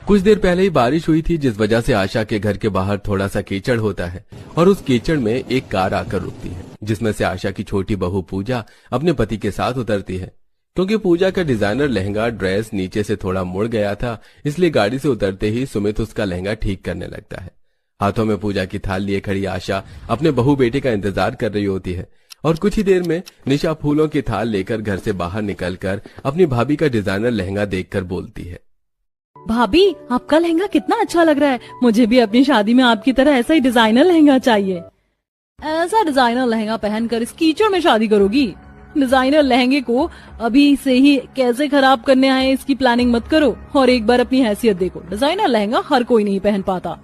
कुछ देर पहले ही बारिश हुई थी, जिस वजह से आशा के घर के बाहर थोड़ा सा कीचड़ होता है और उस कीचड़ में एक कार आकर रुकती है, जिसमें से आशा की छोटी बहू पूजा अपने पति के साथ उतरती है। क्योंकि पूजा का डिजाइनर लहंगा ड्रेस नीचे से थोड़ा मुड़ गया था, इसलिए गाड़ी से उतरते ही सुमित उसका लहंगा ठीक करने लगता है। हाथों में पूजा की थाल लिए खड़ी आशा अपने बहू बेटे का इंतजार कर रही होती है और कुछ ही देर में निशा फूलों की थाल लेकर घर से बाहर निकलकर अपनी भाभी का डिजाइनर लहंगा देखकर बोलती है, भाभी आपका लहंगा कितना अच्छा लग रहा है। मुझे भी अपनी शादी में आपकी तरह ऐसा ही डिजाइनर लहंगा चाहिए। ऐसा डिजाइनर लहंगा पहनकर इस कीचड़ में शादी करोगी? डिजाइनर लहंगे को अभी से ही कैसे खराब करने आए इसकी प्लानिंग मत करो और एक बार अपनी हैसियत देखो। डिजाइनर लहंगा हर कोई नहीं पहन पाता।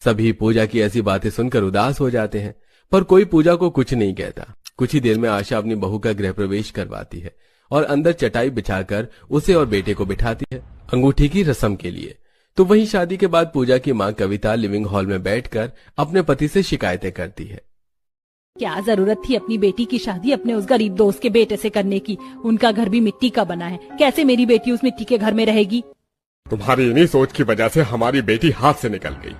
सभी पूजा की ऐसी बातें सुनकर उदास हो जाते हैं, पर कोई पूजा को कुछ नहीं कहता। कुछ ही देर में आशा अपनी बहू का गृह प्रवेश करवाती है और अंदर चटाई बिछाकर उसे और बेटे को बिठाती है अंगूठी की रस्म के लिए। तो वहीं शादी के बाद पूजा की मां कविता लिविंग हॉल में बैठकर अपने पति से शिकायतें करती है। क्या जरूरत थी अपनी बेटी की शादी अपने उस गरीब दोस्त के बेटे से करने की? उनका घर भी मिट्टी का बना है, कैसे मेरी बेटी उस मिट्टी के घर में रहेगी? तुम्हारी इन्हीं सोच की वजह से हमारी बेटी हाथ से निकल गई।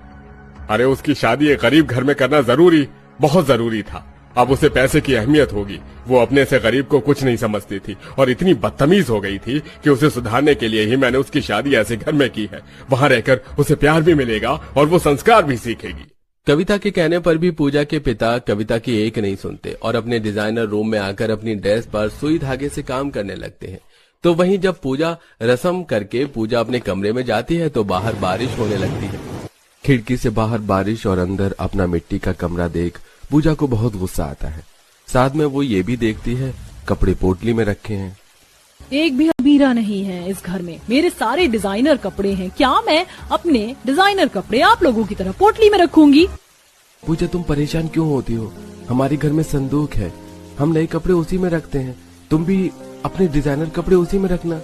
अरे उसकी शादी एक गरीब घर में करना जरूरी, बहुत जरूरी था। अब उसे पैसे की अहमियत होगी। वो अपने से गरीब को कुछ नहीं समझती थी और इतनी बदतमीज हो गई थी कि उसे सुधारने के लिए ही मैंने उसकी शादी ऐसे घर में की है। वहाँ रहकर उसे प्यार भी मिलेगा और वो संस्कार भी सीखेगी। कविता के कहने पर भी पूजा के पिता कविता की एक नहीं सुनते और अपने डिजाइनर रूम में आकर अपनी ड्रेस पर सुई धागे से काम करने लगते हैं। तो वहीं जब पूजा रस्म करके पूजा अपने कमरे में जाती है तो बाहर बारिश होने लगती है। खिड़की से बाहर बारिश और अंदर अपना मिट्टी का कमरा देख पूजा को बहुत गुस्सा आता है। साथ में वो ये भी देखती है कपड़े पोटली में रखे हैं। एक भी अलमीरा नहीं है इस घर में, मेरे सारे डिजाइनर कपड़े हैं। क्या मैं अपने डिजाइनर कपड़े आप लोगों की तरह पोटली में रखूंगी? पूजा तुम परेशान क्यों होती हो? हमारे घर में संदूक है, हम नए कपड़े उसी में रखते हैं। तुम भी अपने डिजाइनर कपड़े उसी में रखना।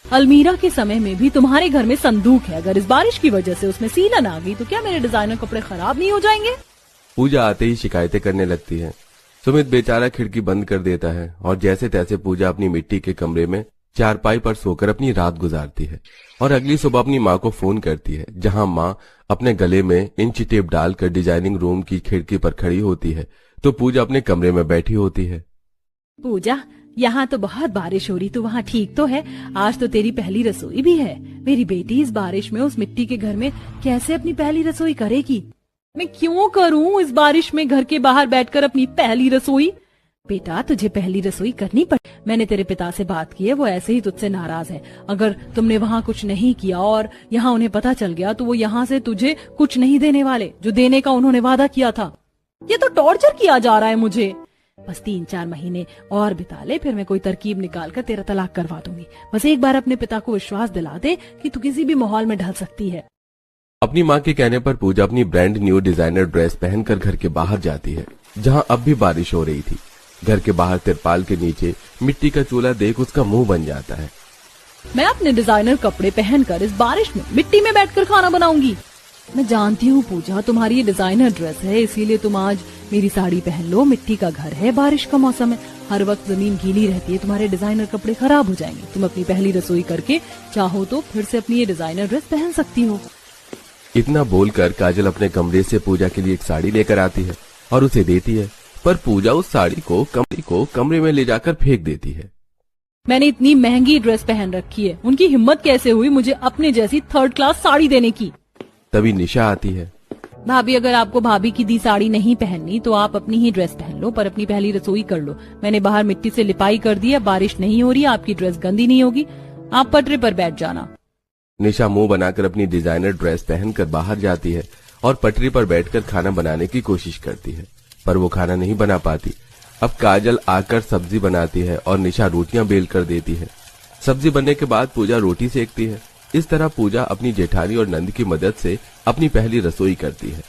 अलमीरा के समय में भी तुम्हारे घर में संदूक है। अगर इस बारिश की वजह से उसमें सीलन आ गई तो क्या मेरे डिजाइनर कपड़े खराब नहीं हो जाएंगे? पूजा आते ही शिकायतें करने लगती है। सुमित बेचारा खिड़की बंद कर देता है और जैसे तैसे पूजा अपनी मिट्टी के कमरे में चारपाई पर सोकर अपनी रात गुजारती है और अगली सुबह अपनी माँ को फोन करती है, जहाँ माँ अपने गले में इंची टेप डालकर डिजाइनिंग रूम की खिड़की पर खड़ी होती है तो पूजा अपने कमरे में बैठी होती है। पूजा, यहाँ तो बहुत बारिश हो रही, तो वहाँ ठीक तो है? आज तो तेरी पहली रसोई भी है। मेरी बेटी इस बारिश में उस मिट्टी के घर में कैसे अपनी पहली रसोई करेगी? मैं क्यों करूँ इस बारिश में घर के बाहर बैठकर अपनी पहली रसोई? बेटा तुझे पहली रसोई करनी पड़े। मैंने तेरे पिता से बात की है, वो ऐसे ही तुझसे नाराज है। अगर तुमने वहाँ कुछ नहीं किया और यहाँ उन्हें पता चल गया तो वो यहाँ से तुझे कुछ नहीं देने वाले, जो देने का उन्होंने वादा किया था। ये तो टॉर्चर किया जा रहा है मुझे। बस 3-4 महीने और बिता ले, फिर मैं कोई तरकीब निकाल कर तेरा तलाक करवा दूंगी। बस एक बार अपने पिता को विश्वास दिला दे कि तू किसी भी माहौल में ढल सकती है। अपनी माँ के कहने पर पूजा अपनी ब्रांड न्यू डिजाइनर ड्रेस पहनकर घर के बाहर जाती है, जहाँ अब भी बारिश हो रही थी। घर के बाहर तिरपाल के नीचे मिट्टी का चूल्हा देख उसका मुंह बन जाता है। मैं अपने डिजाइनर कपड़े पहनकर इस बारिश में मिट्टी में बैठकर खाना बनाऊंगी। मैं जानती हूँ पूजा, तुम्हारी ये डिजाइनर ड्रेस है, इसीलिए तुम आज मेरी साड़ी पहन लो। मिट्टी का घर है, बारिश का मौसम है, हर वक्त जमीन गीली रहती है, तुम्हारे डिजाइनर कपड़े खराब हो जाएंगे। तुम अपनी पहली रसोई करके चाहो तो फिर से अपनी ये डिजाइनर ड्रेस पहन सकती हो। इतना बोलकर काजल अपने कमरे से पूजा के लिए एक साड़ी लेकर आती है और उसे देती है, पर पूजा उस साड़ी को कमरे में ले जाकर फेंक देती है। मैंने इतनी महंगी ड्रेस पहन रखी है, उनकी हिम्मत कैसे हुई मुझे अपने जैसी 3rd क्लास साड़ी देने की? तभी निशा आती है। भाभी, अगर आपको भाभी की दी साड़ी नहीं पहननी तो आप अपनी ही ड्रेस पहन लो, पर अपनी पहली रसोई कर लो। मैंने बाहर मिट्टी से लिपाई कर दी है, बारिश नहीं हो रही, आपकी ड्रेस गंदी नहीं होगी। आप पटरे पर बैठ जाना। निशा मुंह बनाकर अपनी डिजाइनर ड्रेस पहनकर बाहर जाती है और पटरी पर बैठकर खाना बनाने की कोशिश करती है, पर वो खाना नहीं बना पाती। अब काजल आकर सब्जी बनाती है और निशा रोटियां बेल कर देती है। सब्जी बनने के बाद पूजा रोटी सेकती है। इस तरह पूजा अपनी जेठानी और नंद की मदद से अपनी पहली रसोई करती है।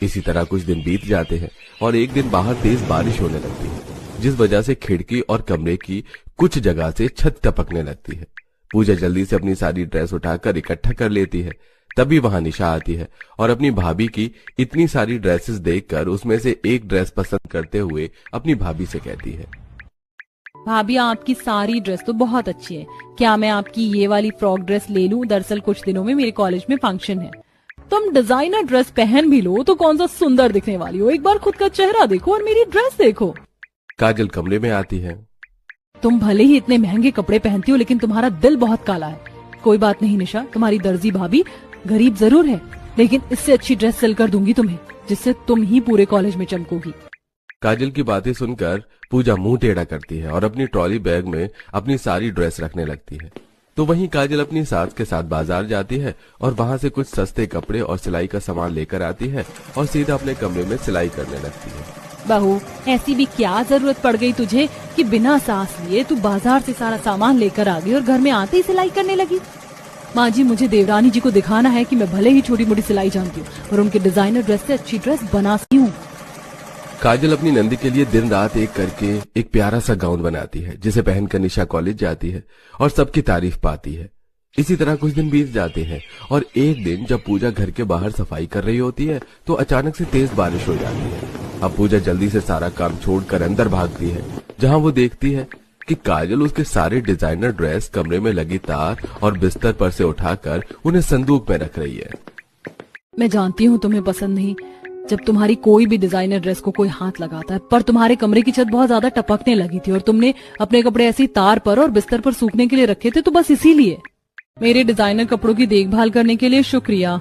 इसी तरह कुछ दिन बीत जाते हैं और एक दिन बाहर तेज बारिश होने लगती है, जिस वजह से खिड़की और कमरे की कुछ जगह से छत टपकने लगती है। पूजा जल्दी से अपनी सारी ड्रेस उठाकर इकट्ठा कर लेती है। तभी वहां निशा आती है और अपनी भाभी की इतनी सारी ड्रेसेस देखकर उसमें से एक ड्रेस पसंद करते हुए अपनी भाभी से कहती है, भाभी आपकी सारी ड्रेस तो बहुत अच्छी है, क्या मैं आपकी ये वाली फ्रॉक ड्रेस ले लूं? दरअसल कुछ दिनों में मेरे कॉलेज में फंक्शन है। तुम डिजाइनर ड्रेस पहन भी लो तो कौन सा सुंदर दिखने वाली हो, एक बार खुद का चेहरा देखो और मेरी ड्रेस देखो। काजल कमरे में आती है। तुम भले ही इतने महंगे कपड़े पहनती हो लेकिन तुम्हारा दिल बहुत काला है। कोई बात नहीं निशा, तुम्हारी दर्जी भाभी गरीब जरूर है लेकिन इससे अच्छी ड्रेस सिल कर दूंगी तुम्हें, जिससे तुम ही पूरे कॉलेज में चमकोगी। काजल की बातें सुनकर पूजा मुंह टेढ़ा करती है और अपनी ट्रॉली बैग में अपनी सारी ड्रेस रखने लगती है। तो वहीं काजल अपनी सास के साथ बाजार जाती है और वहां से कुछ सस्ते कपड़े और सिलाई का सामान लेकर आती है और सीधा अपने कमरे में सिलाई करने लगती है। बहू, ऐसी भी क्या जरूरत पड़ गई तुझे कि बिना सास लिए तू बाजार से सारा सामान लेकर आ गई और घर में आते ही सिलाई करने लगी? माँ जी, मुझे देवरानी जी को दिखाना है कि मैं भले ही छोटी मोटी सिलाई जानती हूँ और उनके डिजाइनर ड्रेस से अच्छी ड्रेस बना सकती हूँ। काजल अपनी नंदी के लिए दिन रात एक करके एक प्यारा सा गाउन बनाती है जिसे पहनकर निशा कॉलेज जाती है और सबकी तारीफ पाती है। इसी तरह कुछ दिन बीत जाते हैं और एक दिन जब पूजा घर के बाहर सफाई कर रही होती है तो अचानक से तेज बारिश हो जाती है। अब पूजा जल्दी से सारा काम छोड़कर अंदर भागती है, जहां वो देखती है कि काजल उसके सारे डिजाइनर ड्रेस कमरे में लगी तार और बिस्तर पर से उठाकर उन्हें संदूक में रख रही है। मैं जानती हूँ तुम्हें पसंद नहीं जब तुम्हारी कोई भी डिजाइनर ड्रेस को कोई हाथ लगाता है, पर तुम्हारे कमरे की छत बहुत ज्यादा टपकने लगी थी और तुमने अपने कपड़े ऐसी तार पर और बिस्तर पर सूखने के लिए रखे थे, तो बस इसीलिए। मेरे डिजाइनर कपड़ों की देखभाल करने के लिए शुक्रिया।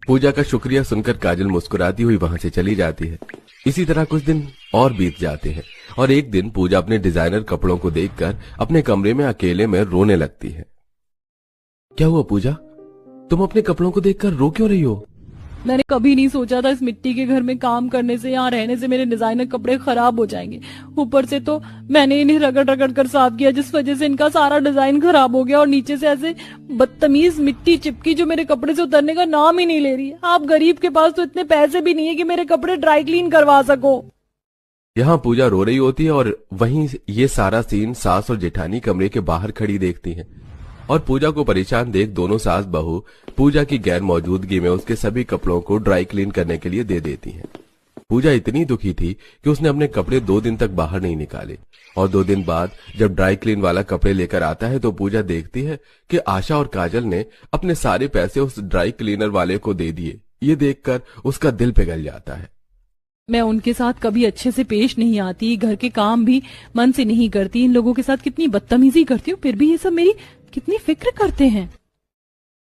पूजा का शुक्रिया सुनकर काजल मुस्कुराती हुई वहां से चली जाती है। इसी तरह कुछ दिन और बीत जाते हैं और एक दिन पूजा अपने डिजाइनर कपड़ों को देखकर अपने कमरे में अकेले में रोने लगती है। क्या हुआ पूजा, तुम अपने कपड़ों को देखकर रो क्यों रही हो? मैंने कभी नहीं सोचा था इस मिट्टी के घर में काम करने से, यहाँ रहने से मेरे डिजाइनर कपड़े खराब हो जाएंगे। ऊपर से तो मैंने इन्हें रगड़ रगड़ कर साफ किया जिस वजह से इनका सारा डिजाइन खराब हो गया और नीचे से ऐसे बदतमीज मिट्टी चिपकी जो मेरे कपड़े से उतरने का नाम ही नहीं ले रही। आप गरीब के पास तो इतने पैसे भी नहीं है कि मेरे कपड़े ड्राई क्लीन करवा सको। यहाँ पूजा रो रही होती है और वहीं ये सारा सीन सास और जेठानी कमरे के बाहर खड़ी देखती हैं और पूजा को परेशान देख दोनों सास बहू पूजा की गैर मौजूदगी में उसके सभी कपड़ों को ड्राई क्लीन करने के लिए दे देती हैं। पूजा इतनी दुखी थी कि उसने अपने कपड़े 2 दिन तक बाहर नहीं निकाले और 2 दिन बाद जब ड्राई क्लीन वाला कपड़े लेकर आता है तो पूजा देखती है कि आशा और काजल ने अपने सारे पैसे उस ड्राई क्लीनर वाले को दे दिए। ये देखकर उसका दिल पिघल जाता है। मैं उनके साथ कभी अच्छे से पेश नहीं आती, घर के काम भी मन से नहीं करती, इन लोगों के साथ कितनी बदतमीजी करती हूँ, फिर भी ये सब मेरी कितनी फिक्र करते हैं।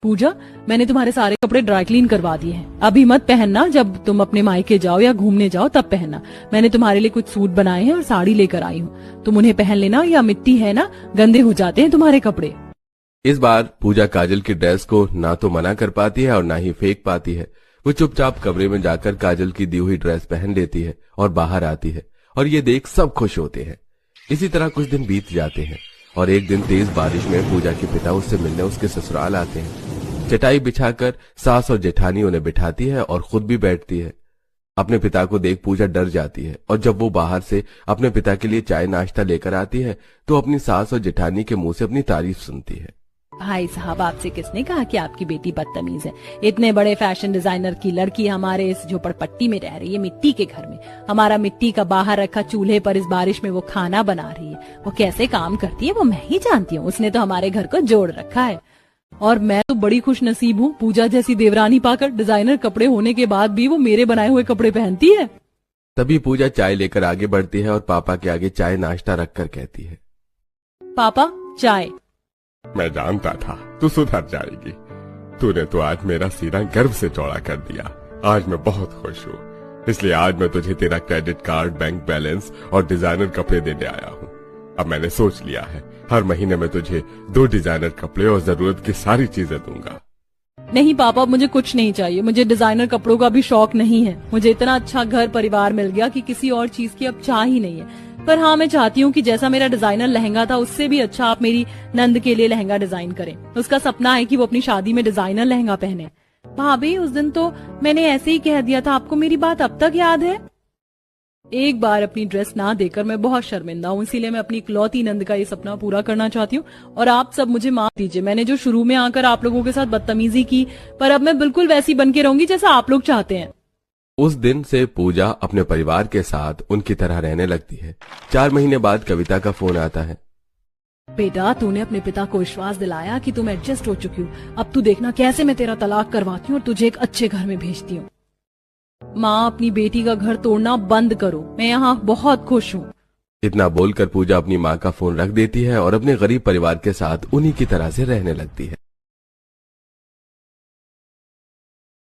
पूजा, मैंने तुम्हारे सारे कपड़े ड्राई क्लीन करवा दिए हैं, अभी मत पहनना, जब तुम अपने मायके जाओ या घूमने जाओ तब पहनना। मैंने तुम्हारे लिए कुछ सूट बनाए हैं और साड़ी लेकर आई हूँ, तुम उन्हें पहन लेना, या मिट्टी है ना, गंदे हो जाते हैं तुम्हारे कपड़े। इस बार पूजा काजल की ड्रेस को ना तो मना कर पाती है और ना ही फेंक पाती है। वो चुपचाप कमरे में जाकर काजल की दी हुई ड्रेस पहन लेती है और बाहर आती है और ये देख सब खुश होते हैं। इसी तरह कुछ दिन बीत जाते हैं और एक दिन तेज बारिश में पूजा के पिता उससे मिलने उसके ससुराल आते हैं। चटाई बिछाकर सास और जेठानी उन्हें बिठाती है और खुद भी बैठती है। अपने पिता को देख पूजा डर जाती है और जब वो बाहर से अपने पिता के लिए चाय नाश्ता लेकर आती है तो अपनी सास और जेठानी के मुंह से अपनी तारीफ सुनती है। भाई साहब, आपसे किसने कहा कि आपकी बेटी बदतमीज है? इतने बड़े फैशन डिजाइनर की लड़की हमारे इस झोपड़पट्टी में रह रही है, मिट्टी के घर में। हमारा मिट्टी का बाहर रखा चूल्हे पर इस बारिश में वो खाना बना रही है। वो कैसे काम करती है वो मैं ही जानती हूँ। उसने तो हमारे घर को जोड़ रखा है और मैं तो बड़ी खुश नसीब हूँ पूजा जैसी देवरानी पाकर। डिजाइनर कपड़े होने के बाद भी वो मेरे बनाए हुए कपड़े पहनती है। तभी पूजा चाय लेकर आगे बढ़ती है और पापा के आगे चाय नाश्ता रखकर कहती है, पापा चाय। मैं जानता था तू सुधर जाएगी। तूने तो आज मेरा सीना गर्व से चौड़ा कर दिया। आज मैं बहुत खुश हूँ, इसलिए आज मैं तुझे तेरा क्रेडिट कार्ड, बैंक बैलेंस और डिजाइनर कपड़े देने आया हूँ। अब मैंने सोच लिया है हर महीने में तुझे 2 डिजाइनर कपड़े और जरूरत की सारी चीजें दूंगा। नहीं पापा, मुझे कुछ नहीं चाहिए। मुझे डिजाइनर कपड़ों का भी शौक नहीं है। मुझे इतना अच्छा घर परिवार मिल गया कि किसी और चीज की अब चाह ही नहीं है। पर हाँ, मैं चाहती हूँ कि जैसा मेरा डिजाइनर लहंगा था उससे भी अच्छा आप मेरी नंद के लिए लहंगा डिजाइन करें। उसका सपना है कि वो अपनी शादी में डिजाइनर लहंगा पहने। भाभी, उस दिन तो मैंने ऐसे ही कह दिया था, आपको मेरी बात अब तक याद है? एक बार अपनी ड्रेस ना देकर मैं बहुत शर्मिंदा हूँ, इसीलिए मैं अपनी इकलौती नंद का ये सपना पूरा करना चाहती हूँ और आप सब मुझे माफ दीजिए। मैंने जो शुरू में आकर आप लोगों के साथ बदतमीजी की, पर अब मैं बिल्कुल वैसी बन के रहूंगी जैसा आप लोग चाहते हैं। उस दिन से पूजा अपने परिवार के साथ उनकी तरह रहने लगती है। 4 महीने बाद कविता का फोन आता है। बेटा, तूने अपने पिता को विश्वास दिलाया कि तुम एडजस्ट हो चुकी हो। अब तू देखना कैसे मैं तेरा तलाक करवाती हूँ और तुझे एक अच्छे घर में भेजती हूँ। माँ, अपनी बेटी का घर तोड़ना बंद करो, मैं यहाँ बहुत खुश हूँ। इतना बोलकर पूजा अपनी माँ का फोन रख देती है और अपने गरीब परिवार के साथ उन्हीं की तरह से रहने लगती है।